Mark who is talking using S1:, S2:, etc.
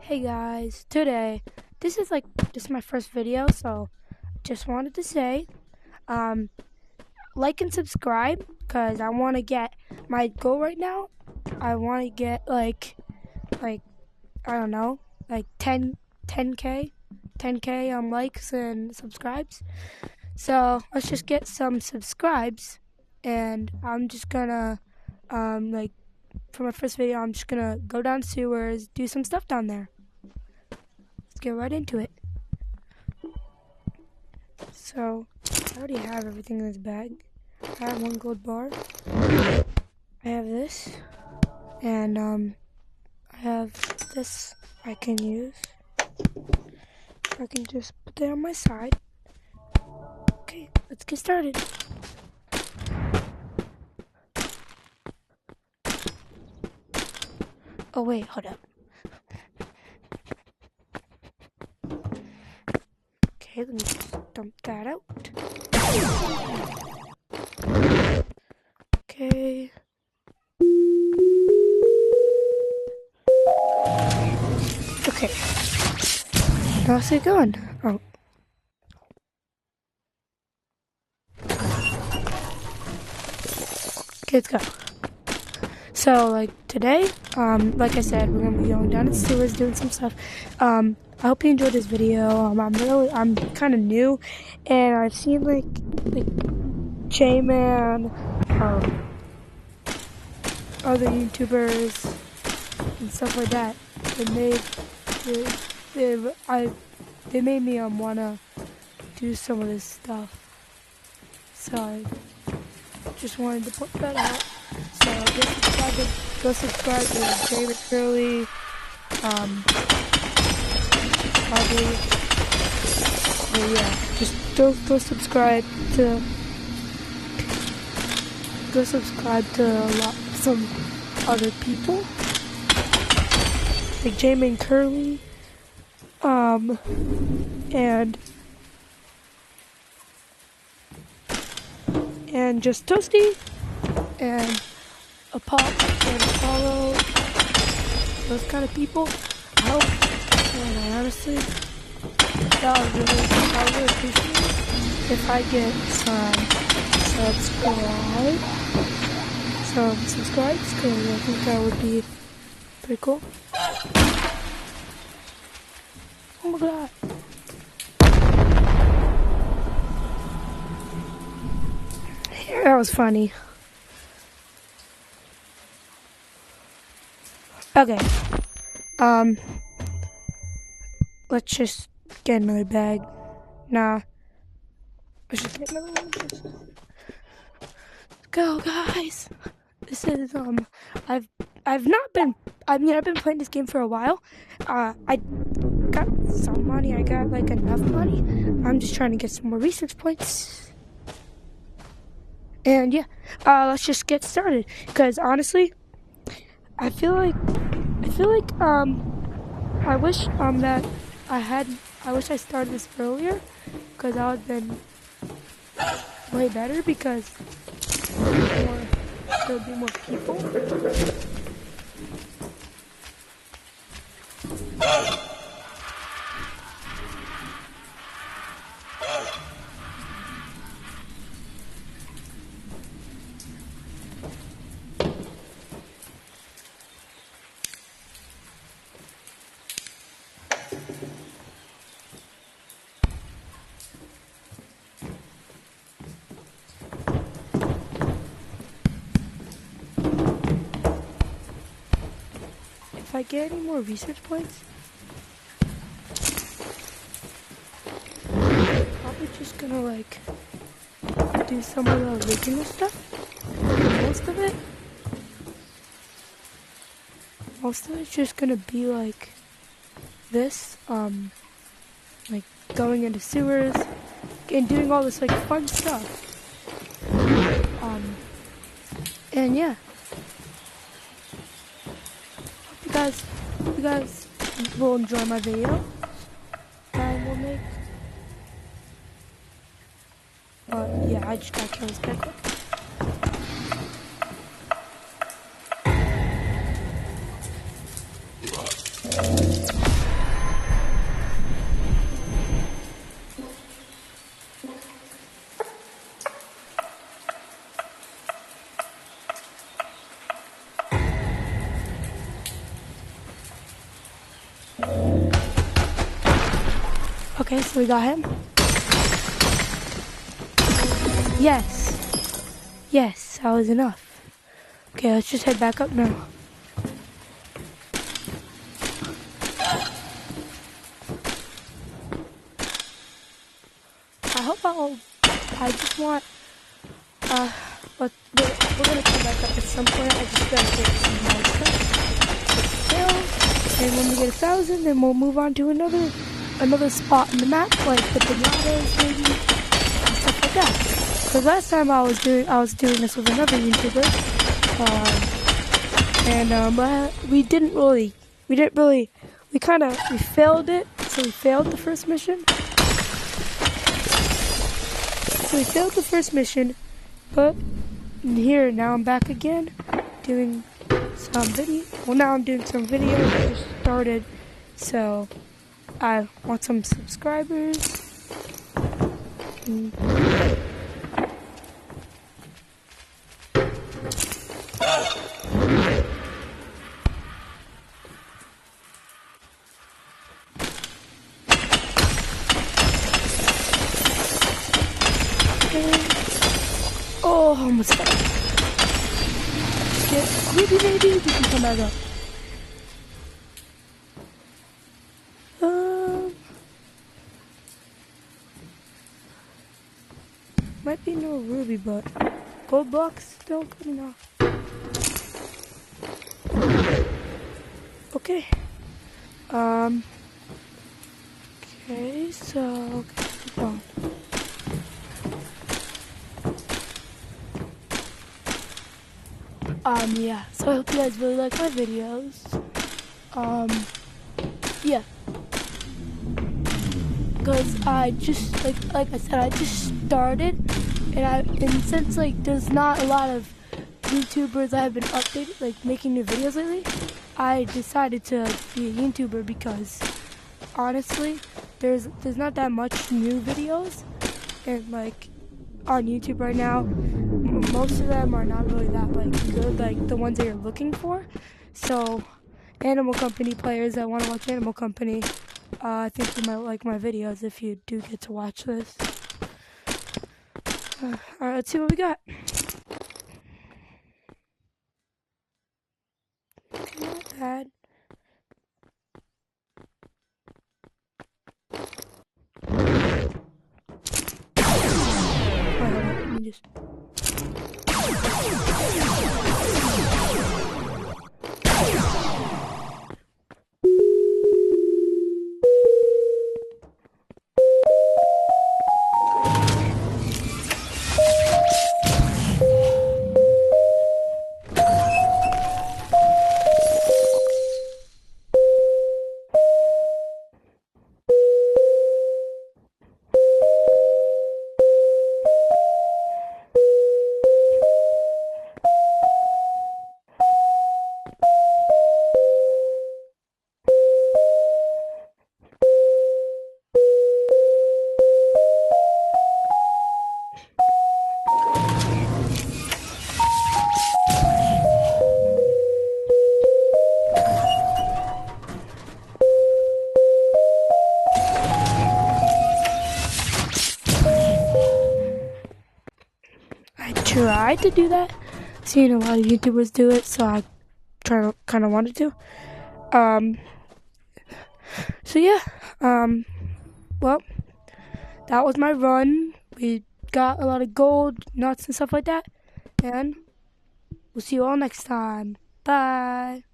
S1: Hey guys, today this is my first video, so just wanted to say um like and subscribe because I want to get my goal right now. I want to get like I don't know, like 10k 10k likes and subscribes. So, let's just get some subscribes and I'm just gonna like for my first video, I'm just gonna go down sewers, do some stuff down there. Let's get right into it. So, I already have everything in this bag. I have one gold bar. I have this. And, I have this I can use. I can just put that on my side. Okay, let's get started. Oh, wait, hold up. Okay, let me just dump that out. Okay. Okay. How's it going? Oh. Okay, let's go. So, like, today, like I said, we're gonna be going down to the sewers, doing some stuff. I hope you enjoyed this video. I'm kind of new, and I've seen, like J-Man, other YouTubers, and stuff like that. They made me, wanna do some of this stuff. So, I just wanted to put that out. So go subscribe to David Curly, probably, but yeah, just go subscribe to some other people, like Jamin Curly, and just Toasty, and a Pop and Apollo, those kind of people. I hope, and I honestly, I would really appreciate it if I get some subscribes, because I think that would be pretty cool. Oh my god. Yeah, that was funny. Okay. Let's just get another bag. Nah. Let's just get another one. Let's go, guys. This is, I've been playing this game for a while. I got some money. I got, like, enough money. I'm just trying to get some more research points. And, yeah. Let's just get started. Because, honestly, I wish I started this earlier, because that would have been way better, because there would be more people. If I get any more research points, I'm probably just gonna, like, do some of the original stuff. Most of it's just gonna be like this, like going into sewers and doing all this, like, fun stuff. And yeah. You guys will enjoy my video. I will make. Yeah, I just gotta kill this guy quick. Okay, so we got him. Yes. Yes, that was enough. Okay, let's just head back up now. I just want, but we're gonna come back up at some point. I just gotta get some more stuff. And when we get 1,000, then we'll move on to another spot in the map, like the pinatas maybe, and stuff like that. Because last time I was doing this with another YouTuber, but we failed it. So we failed the first mission. So we failed the first mission, but here, now I'm back again, doing some video. Well, now I'm doing some video. I just started, so I want some subscribers. Oh, almost got it. Get Ruby, baby. You can come back up. Might be no Ruby, but gold blocks still good enough. Okay. Okay, so keep on. Yeah, so I hope you guys really like my videos. Yeah. Because I just, like I said, I just started, and since, like, there's not a lot of YouTubers that have been updated, like, making new videos lately, I decided to be a YouTuber because, honestly, there's not that much new videos, and, like, on YouTube right now, most of them are not really that, like, good, like the ones that you're looking for. So, Animal Company players that want to watch Animal Company, I think you might like my videos if you do get to watch this. Alright, let's see what we got. Okay, not bad. Let me just... tried to do that. Seen a lot of YouTubers do it, so I kind of wanted to. So yeah. Well, that was my run. We got a lot of gold, nuts, and stuff like that. And we'll see you all next time. Bye.